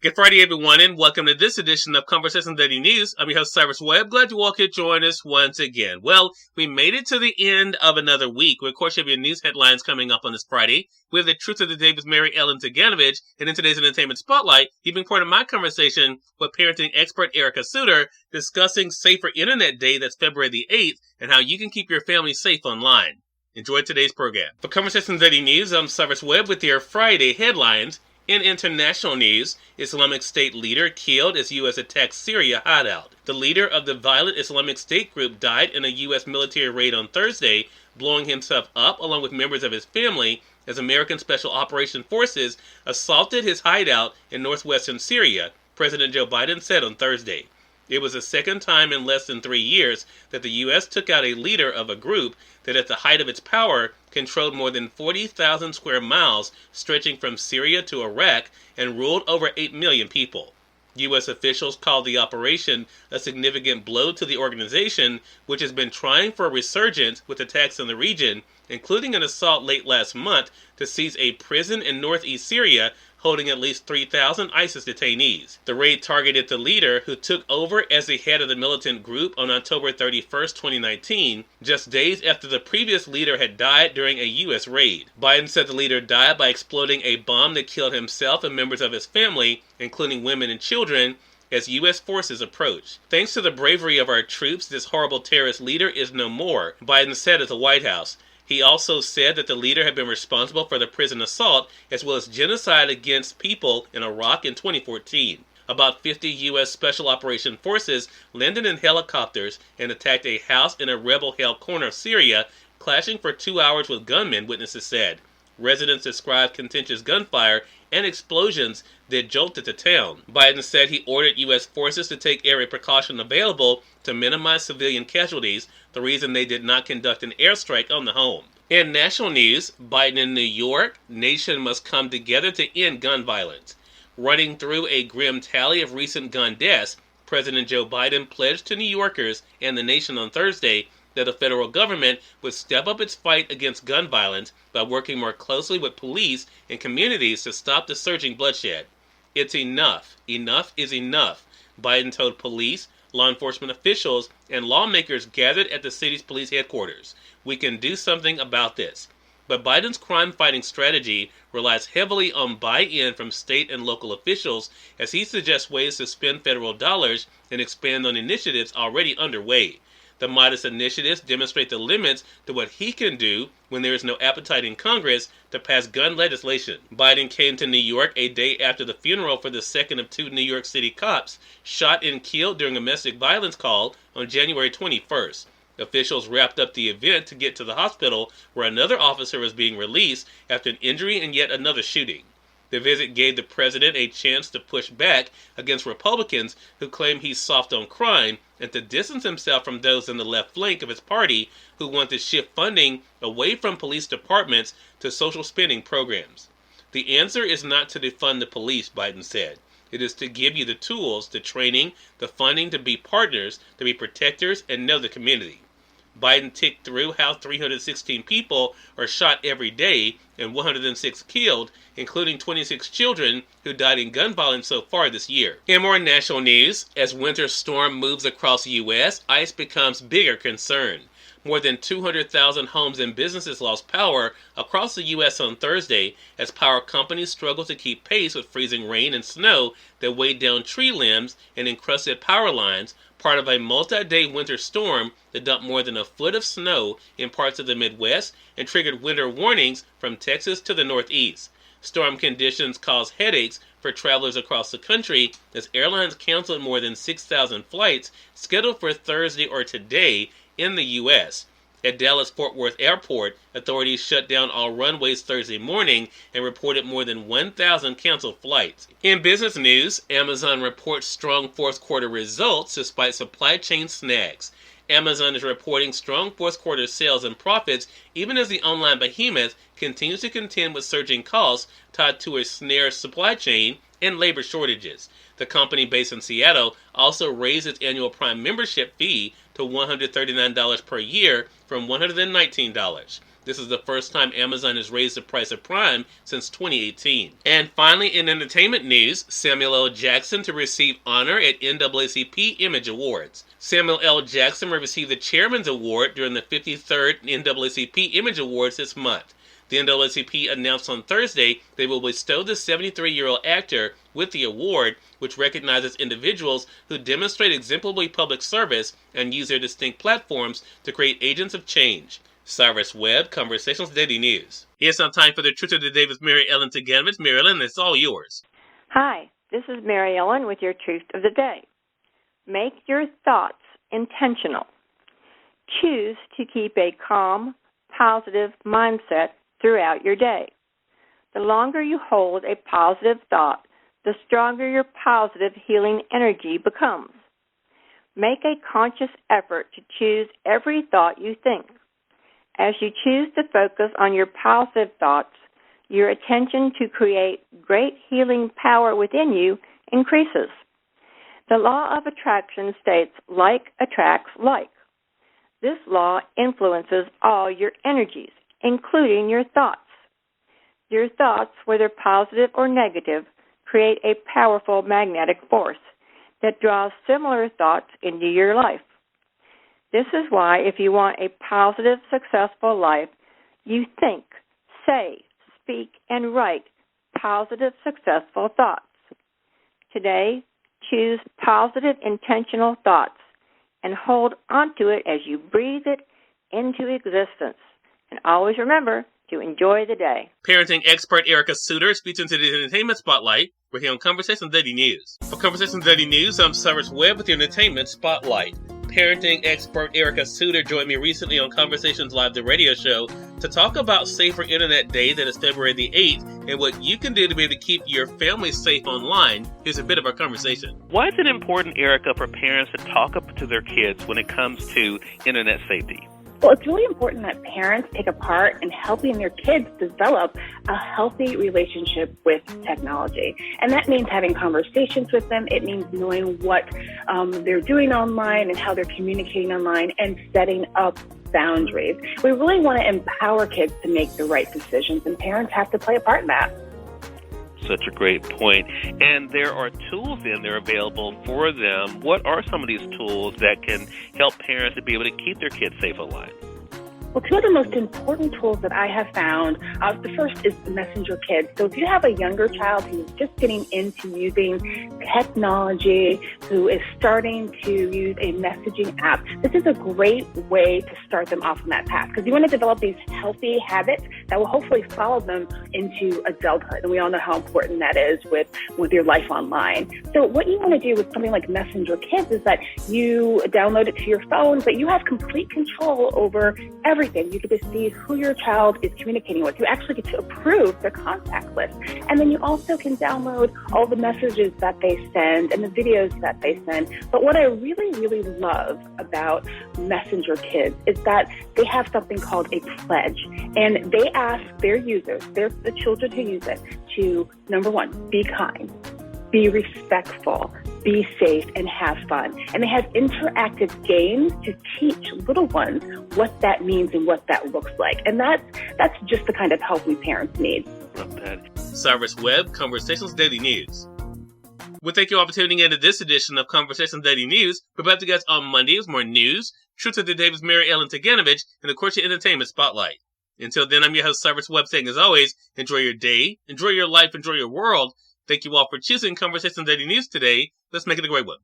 Good Friday, everyone, and welcome to this edition of Conversations Daily News. I'm your host, Cyrus Webb. Glad you all could join us once again. Well, we made it to the end of another week. We, of course, have your news headlines coming up on this Friday. We have the Truth of the Day with Mary Ellen Ciganovich, and in today's Entertainment Spotlight, you've been part of my conversation with parenting expert Ericka Souter, discussing Safer Internet Day, that's February the 8th, and how you can keep your family safe online. Enjoy today's program. For Conversations Daily News, I'm Cyrus Webb with your Friday headlines. In international news, Islamic State leader killed as U.S. attacks Syria hideout. The leader of the violent Islamic State group died in a U.S. military raid on Thursday, blowing himself up along with members of his family as American Special Operations Forces assaulted his hideout in northwestern Syria, President Joe Biden said on Thursday. It was the second time in less than 3 years that the U.S. took out a leader of a group that at the height of its power controlled more than 40,000 square miles stretching from Syria to Iraq and ruled over 8 million people. U.S. officials called the operation a significant blow to the organization, which has been trying for a resurgence with attacks in the region, including an assault late last month to seize a prison in northeast Syria holding at least 3,000 ISIS detainees. The raid targeted the leader, who took over as the head of the militant group on October 31, 2019, just days after the previous leader had died during a U.S. raid. Biden said the leader died by exploding a bomb that killed himself and members of his family, including women and children, as U.S. forces approached. Thanks to the bravery of our troops, this horrible terrorist leader is no more, Biden said at the White House. He also said that the leader had been responsible for the prison assault as well as genocide against people in Iraq in 2014. About 50 U.S. Special Operations Forces landed in helicopters and attacked a house in a rebel-held corner of Syria, clashing for 2 hours with gunmen, witnesses said. Residents described contentious gunfire and explosions that jolted the town. Biden said he ordered U.S. forces to take every precaution available to minimize civilian casualties, the reason they did not conduct an airstrike on the home. In national news, Biden in New York, nation must come together to end gun violence. Running through a grim tally of recent gun deaths, President Joe Biden pledged to New Yorkers and the nation on Thursday that the federal government would step up its fight against gun violence by working more closely with police and communities to stop the surging bloodshed. It's enough. Enough is enough, Biden told police, law enforcement officials, and lawmakers gathered at the city's police headquarters. We can do something about this. But Biden's crime-fighting strategy relies heavily on buy-in from state and local officials as he suggests ways to spend federal dollars and expand on initiatives already underway. The modest initiatives demonstrate the limits to what he can do when there is no appetite in Congress to pass gun legislation. Biden came to New York a day after the funeral for the second of 2 New York City cops shot and killed during a domestic violence call on January 21st. Officials wrapped up the event to get to the hospital where another officer was being released after an injury and yet another shooting. The visit gave the president a chance to push back against Republicans who claim he's soft on crime and to distance himself from those in the left flank of his party who want to shift funding away from police departments to social spending programs. The answer is not to defund the police, Biden said. It is to give you the tools, the training, the funding to be partners, to be protectors, and know the community. Biden ticked through how 316 people are shot every day and 106 killed, including 26 children who died in gun violence so far this year. In more national news, as winter storm moves across the U.S., ICE becomes bigger concern. More than 200,000 homes and businesses lost power across the U.S. on Thursday as power companies struggle to keep pace with freezing rain and snow that weighed down tree limbs and encrusted power lines, part of a multi-day winter storm that dumped more than a foot of snow in parts of the Midwest and triggered winter warnings from Texas to the Northeast. Storm conditions caused headaches for travelers across the country as airlines canceled more than 6,000 flights scheduled for Thursday or today in the U.S. At Dallas-Fort Worth Airport, authorities shut down all runways Thursday morning and reported more than 1,000 canceled flights. In business news, Amazon reports strong fourth quarter results despite supply chain snags. Amazon is reporting strong fourth quarter sales and profits even as the online behemoth continues to contend with surging costs tied to a snare supply chain and labor shortages. The company based in Seattle also raised its annual Prime membership fee to $139 per year from $119. This is the first time Amazon has raised the price of Prime since 2018. And finally, in entertainment news, Samuel L. Jackson to receive honor at NAACP Image Awards. Samuel L. Jackson will receive the Chairman's Award during the 53rd NAACP Image Awards this month. The NAACP announced on Thursday they will bestow the 73-year-old actor with the award, which recognizes individuals who demonstrate exemplary public service and use their distinct platforms to create agents of change. Cyrus Webb, Conversations Daily News. It's now time for the Truth of the Day with Mary Ellen Ciganovich. Mary Ellen, it's all yours. Hi, this is Mary Ellen with your Truth of the Day. Make your thoughts intentional. Choose to keep a calm, positive mindset throughout your day. The longer you hold a positive thought, the stronger your positive healing energy becomes. Make a conscious effort to choose every thought you think. As you choose to focus on your positive thoughts, your attention to create great healing power within you increases. The law of attraction states like attracts like. This law influences all your energies, including your thoughts. Your thoughts, whether positive or negative, create a powerful magnetic force that draws similar thoughts into your life. This is why if you want a positive, successful life, you think, say, speak, and write positive, successful thoughts. Today, choose positive, intentional thoughts and hold onto it as you breathe it into existence. And always remember to enjoy the day. Parenting expert Ericka Souter speaks into the Entertainment Spotlight. We're here on Conversations Daily News. For Conversations Daily News, I'm Cyrus Webb with the Entertainment Spotlight. Parenting expert Ericka Souter joined me recently on Conversations Live, the radio show, to talk about Safer Internet Day that is February the 8th and what you can do to be able to keep your family safe online. Here's a bit of our conversation. Why is it important, Ericka, for parents to talk up to their kids when it comes to internet safety? Well, it's really important that parents take a part in helping their kids develop a healthy relationship with technology. And that means having conversations with them. It means knowing what they're doing online and how they're communicating online and setting up boundaries. We really want to empower kids to make the right decisions, and parents have to play a part in that. Such a great point. And there are tools in there available for them. What are some of these tools that can help parents to be able to keep their kids safe online? Well, two of the most important tools that I have found, the first is the Messenger Kids. So if you have a younger child who's just getting into using technology, who is starting to use a messaging app, this is a great way to start them off on that path, because you want to develop these healthy habits that will hopefully follow them into adulthood. And we all know how important that is with your life online. So what you want to do with something like Messenger Kids is that you download it to your phone, but you have complete control over everything. You get to see who your child is communicating with. You actually get to approve their contact list. And then you also can download all the messages that they send and the videos that they send. But what I really, really love about Messenger Kids is that they have something called a pledge. And they ask their users, the children who use it, to, number one, be kind, be respectful, be safe, and have fun. And they have interactive games to teach little ones what that means and what that looks like. And that's just the kind of help we parents need. Love that. Cyrus Webb, Conversations Daily News. Well, thank you all for tuning in to this edition of Conversations Daily News. We're back to you guys on Monday with more news, Truth of the Day with Mary Ellen Ciganovich, and of course your Entertainment Spotlight. Until then, I'm your host, Cyrus Webb, saying as always, enjoy your day, enjoy your life, enjoy your world. Thank you all for choosing Conversations Daily News today. Let's make it a great one.